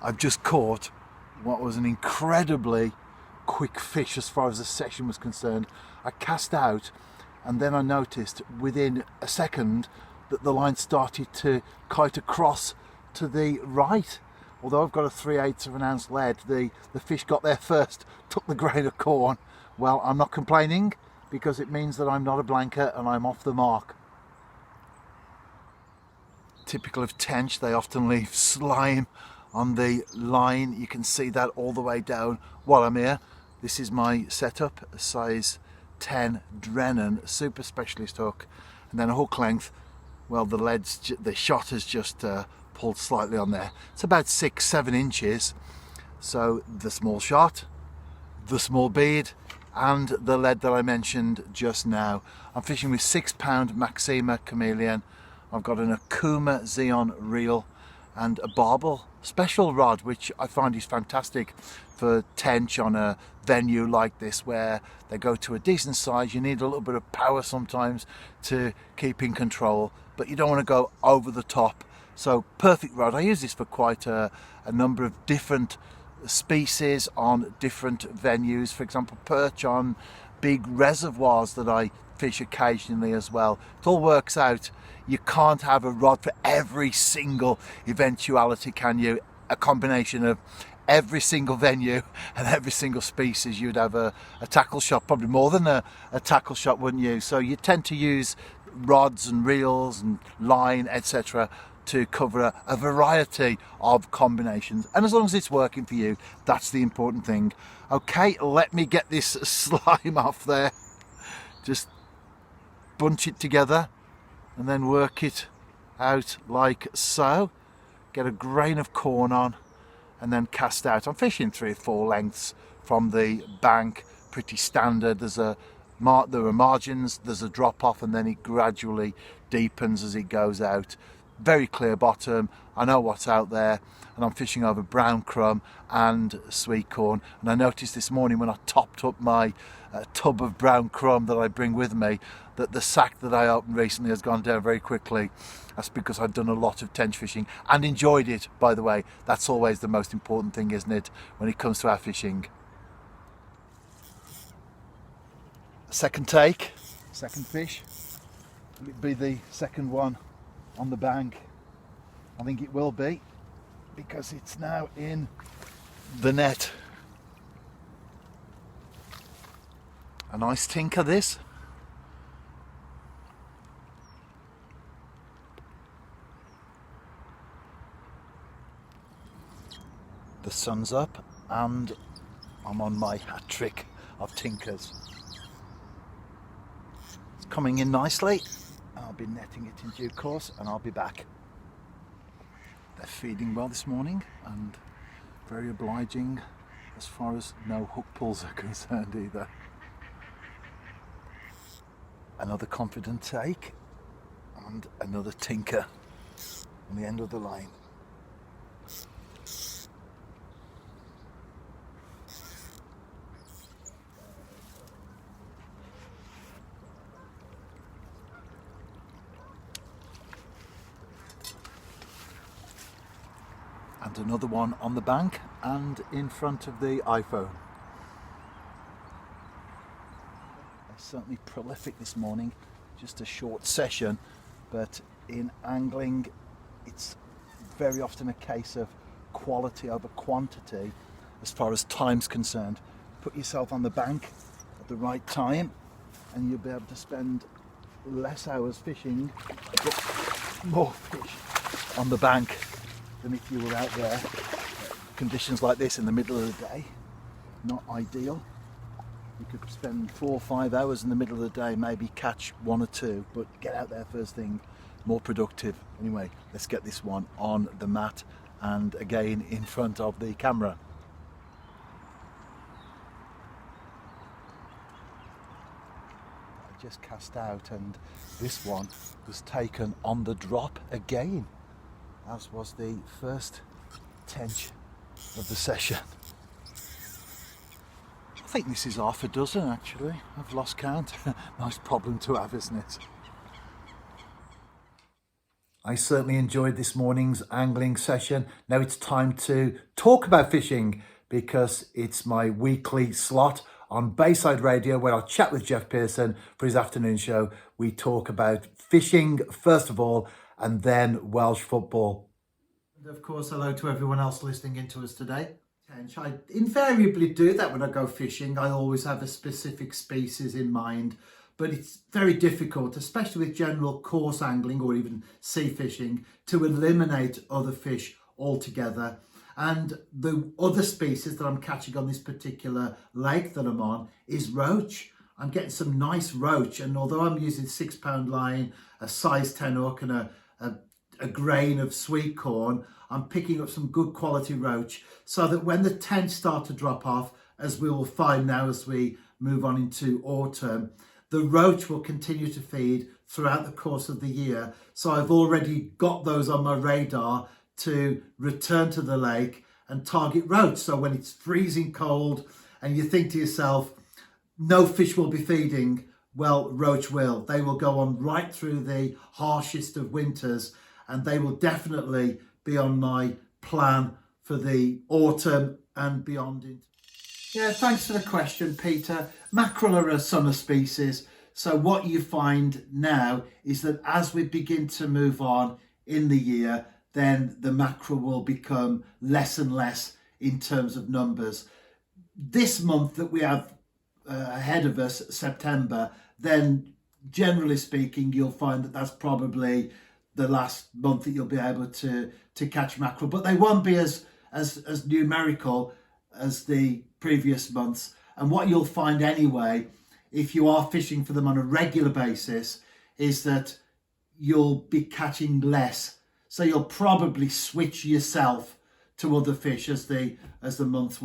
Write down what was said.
I've just caught what was an incredibly quick fish as far as the session was concerned. I cast out and then I noticed within a second that the line started to kite across to the right. Although I've got a 3/8 of an ounce lead, the fish got there first, took the grain of corn. Well, I'm not complaining because it means that I'm not a blanket and I'm off the mark. Typical of tench, they often leave slime on the line. You can see that all the way down while I'm here. This is my setup, a size 10 Drennan super specialist hook, and then a hook length. Well, the shot has just pulled slightly on there. It's about 6-7 inches. So the small shot, the small bead, and the lead that I mentioned just now. I'm fishing with 6-pound Maxima Chameleon. I've got an Akuma Xeon reel and a barbel special rod, which I find is fantastic for tench on a venue like this where they go to a decent size. You need a little bit of power sometimes to keep in control, but you don't want to go over the top. So perfect rod. I use this for quite a number of different species on different venues. For example, perch on big reservoirs that I fish occasionally as well. It all works out. You can't have a rod for every single eventuality, can you? A combination of every single venue and every single species. You'd have a tackle shot, probably more than a tackle shot, wouldn't you? So you tend to use rods and reels and line, etc., to cover a variety of combinations, and as long as it's working for you, that's the important thing. Okay, let me get this slime off there. Just bunch it together and then work it out like so. Get a grain of corn on and then cast out. I'm fishing 3 or 4 lengths from the bank, pretty standard. There are margins, there's a drop off, and then it gradually deepens as it goes out. Very clear bottom. I know what's out there, and I'm fishing over brown crumb and sweet corn. And I noticed this morning when I topped up my tub of brown crumb that I bring with me, that the sack that I opened recently has gone down very quickly. That's because I've done a lot of tench fishing and enjoyed it, by the way. That's always the most important thing, isn't it, when it comes to our fishing. Second take, second fish. Will it be the second one on the bank? I think it will be, because it's now in the net. A nice tinker, this. The sun's up and I'm on my hat trick of tinkers. It's coming in nicely. I'll be netting it in due course and I'll be back. They're feeding well this morning and very obliging as far as no hook pulls are concerned either. Another confident take and another tinker on the end of the line. And another one on the bank and in front of the iPhone. They're certainly prolific this morning. Just a short session, but in angling it's very often a case of quality over quantity as far as time's concerned. Put yourself on the bank at the right time and you'll be able to spend less hours fishing, but more fish on the bank than if you were out there. Conditions like this in the middle of the day, not ideal. You could spend 4 or 5 hours in the middle of the day, maybe catch 1 or 2, but get out there first thing, more productive. Anyway, let's get this one on the mat and again in front of the camera. I just cast out and this one was taken on the drop again, as was the first tench of the session. I think this is half a dozen actually. I've lost count. Nice problem to have, isn't it? I certainly enjoyed this morning's angling session. Now it's time to talk about fishing because it's my weekly slot on Bayside Radio where I'll chat with Jeff Pearson for his afternoon show. We talk about fishing first of all and then Welsh football. And of course, hello to everyone else listening in to us today. Tench. I invariably do that when I go fishing. I always have a specific species in mind, but it's very difficult, especially with general coarse angling or even sea fishing, to eliminate other fish altogether. And the other species that I'm catching on this particular lake that I'm on is roach. I'm getting some nice roach, and although I'm using 6 pound line, a size 10 hook and a grain of sweet corn, I'm picking up some good quality roach, so that when the tench start to drop off, as we will find now as we move on into autumn, the roach will continue to feed throughout the course of the year. So I've already got those on my radar to return to the lake and target roach. So when it's freezing cold and you think to yourself, no fish will be feeding, well, roach will. They will go on right through the harshest of winters, and they will definitely be on my plan for the autumn and beyond. Yeah, thanks for the question, Peter. Mackerel are a summer species. So what you find now is that as we begin to move on in the year, then the mackerel will become less and less in terms of numbers. This month that we have ahead of us, September, then generally speaking, you'll find that that's probably the last month that you'll be able to catch mackerel, but they won't be as numerical as the previous months. And what you'll find anyway, if you are fishing for them on a regular basis, is that you'll be catching less. So you'll probably switch yourself to other fish as the months went.